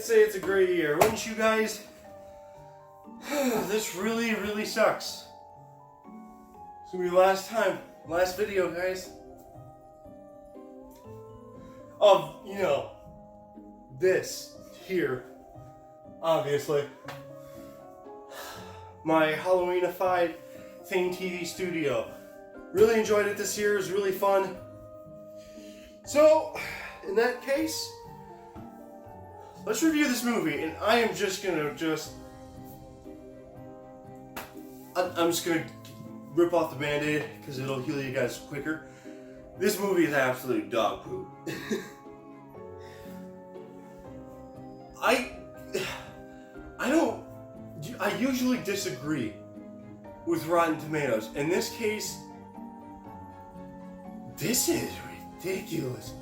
I'd say it's a great year. Wouldn't you guys? This really, really sucks. It's gonna be the last video, guys. Of, this here, obviously. My Halloweenified Thing TV studio. Really enjoyed it this year. It was really fun. So, in that case, let's review this movie, and I am just gonna I'm just gonna rip off the Band-Aid because it'll heal you guys quicker. This movie is absolute dog poop. I usually disagree with Rotten Tomatoes. In this case, this is ridiculous.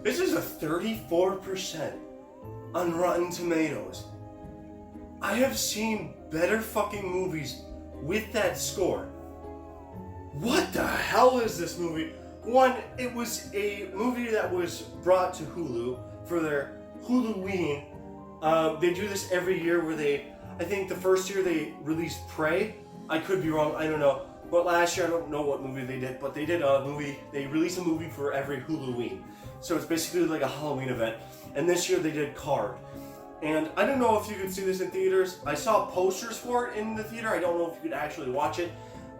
This is a 34% on Rotten Tomatoes. I have seen better fucking movies with that score. What the hell is this movie? One, it was a movie that was brought to Hulu for their Huluween. They do this every year where I think the first year they released Prey. I could be wrong, I don't know. But last year, I don't know what movie they did, but they did a movie, they released a movie for every Huluween. So it's basically like a Halloween event. And this year they did Card. And I don't know if you could see this in theaters. I saw posters for it in the theater. I don't know if you could actually watch it.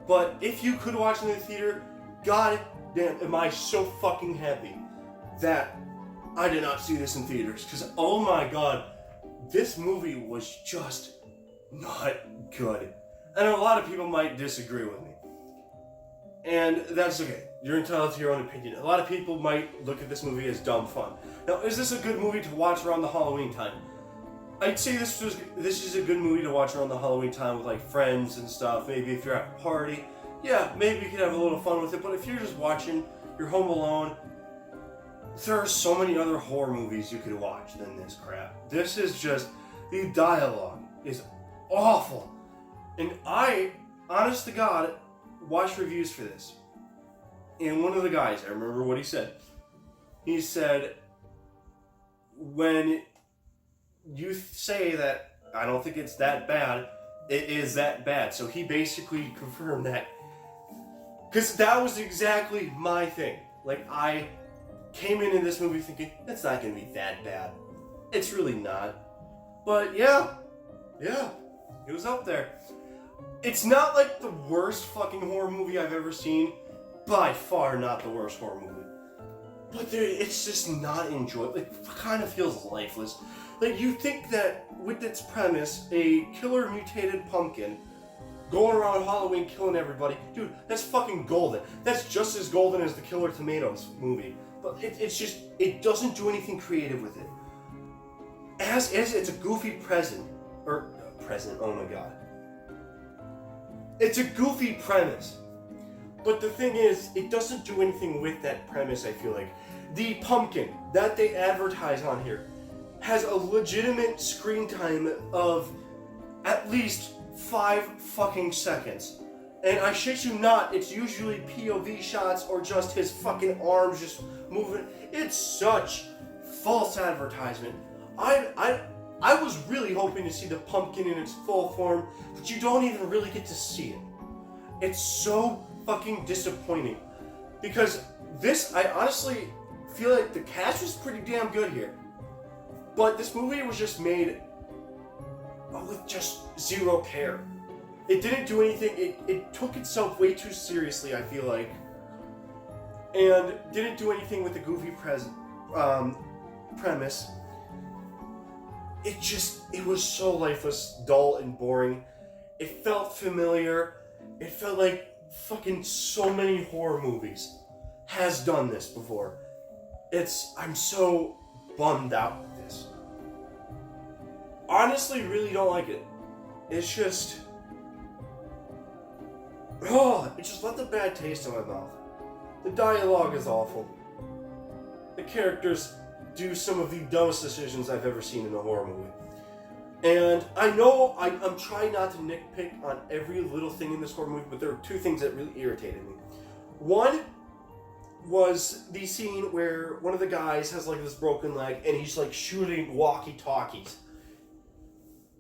But if you could watch it in the theater, god damn, am I so fucking happy that I did not see this in theaters. Because, oh my god, this movie was just not good. And a lot of people might disagree with me. And that's okay. You're entitled to your own opinion. A lot of people might look at this movie as dumb fun. Now, is this a good movie to watch around the Halloween time? I'd say this is a good movie to watch around the Halloween time with like friends and stuff. Maybe if you're at a party, yeah, maybe you could have a little fun with it. But if you're just watching, you're home alone, there are so many other horror movies you could watch than this crap. This is just, the dialogue is awful. And I, honest to God, watched reviews for this. And one of the guys, I remember what he said. He said, when you say that I don't think it's that bad, it is that bad. So he basically confirmed that. Because that was exactly my thing. Like, I came into this movie thinking, it's not going to be that bad. It's really not. But yeah, it was up there. It's not like the worst fucking horror movie I've ever seen. By far not the worst horror movie. But it's just not enjoyable. It kind of feels lifeless. Like, you think that with its premise, a killer mutated pumpkin going around Halloween killing everybody, dude, that's fucking golden. That's just as golden as the Killer Tomatoes movie. But it doesn't do anything creative with it. As it's a goofy present, oh my god. It's a goofy premise. But the thing is, it doesn't do anything with that premise, I feel like. The pumpkin that they advertise on here has a legitimate screen time of at least 5 fucking seconds. And I shit you not, it's usually POV shots or just his fucking arms just moving. It's such false advertisement. I was really hoping to see the pumpkin in its full form, but you don't even really get to see it. It's so fucking disappointing. Because I honestly feel like the cast was pretty damn good here. But this movie was just made with just zero care. It didn't do anything, it took itself way too seriously, I feel like. And didn't do anything with the goofy premise. It was so lifeless, dull, and boring. It felt familiar. It felt like fucking so many horror movies has done this before. I'm so bummed out with this. Honestly, really don't like it. It's just... it just left a bad taste in my mouth. The dialogue is awful. The characters do some of the dumbest decisions I've ever seen in a horror movie. And I know I'm trying not to nitpick on every little thing in this horror movie, but there are 2 things that really irritated me. One was the scene where one of the guys has like this broken leg and he's like shooting walkie-talkies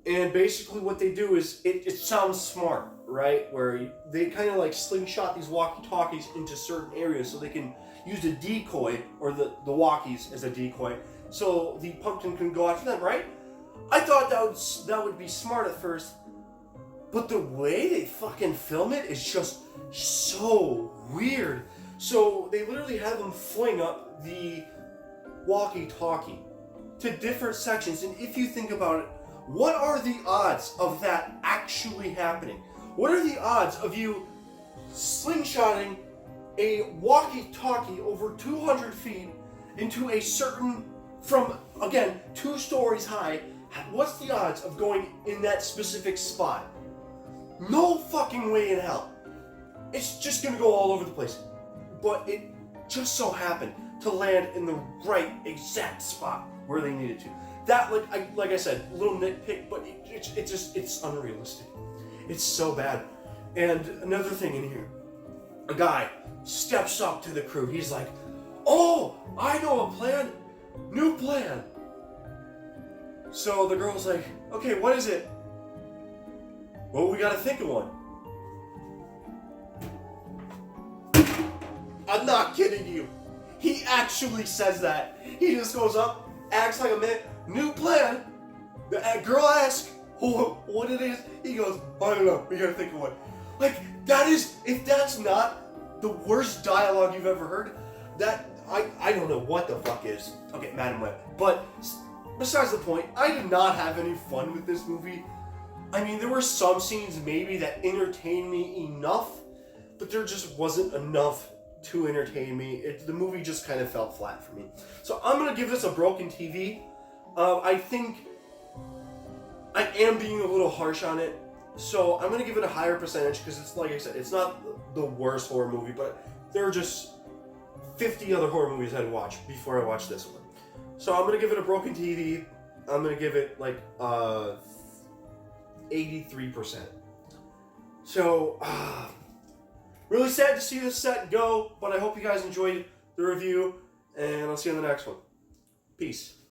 And basically what they do is, it sounds smart, right? Where they kind of like slingshot these walkie-talkies into certain areas so they can use a decoy, or the walkies as a decoy, so the pumpkin can go after them, right? I thought that would be smart at first, but the way they fucking film it is just so weird. So they literally have them fling up the walkie-talkie to different sections, and if you think about it, what are the odds of that actually happening? What are the odds of you slingshotting a walkie-talkie over 200 feet into a certain, from, again, 2 stories high? What's the odds of going in that specific spot? No fucking way in hell. It's just gonna go all over the place. But it just so happened to land in the right exact spot where they needed to. That, like I said, a little nitpick, but it's unrealistic. It's so bad. And another thing in here, a guy steps up to the crew. He's like, "Oh, I know a plan. New plan." So the girl's like, "Okay, what is it?" "Well, we gotta think of one." I'm not kidding you. He actually says that. He just goes up, acts like a man. "New plan." The girl asks what it is. He goes, "I don't know. We gotta think of one." Like, that is, if that's not the worst dialogue you've ever heard, that, I don't know what the fuck is. Okay, Madam Web. But besides the point, I did not have any fun with this movie. I mean, there were some scenes maybe that entertained me enough, but there just wasn't enough to entertain me. The movie just kind of fell flat for me. So I'm gonna give this a broken TV. I think I am being a little harsh on it, so I'm gonna give it a higher percentage because it's, like I said, it's not the worst horror movie, but there are just 50 other horror movies I'd watch before I watch this one. So I'm gonna give it a broken TV. I'm gonna give it like 83%. So really sad to see this set go, but I hope you guys enjoyed the review, and I'll see you in the next one. Peace.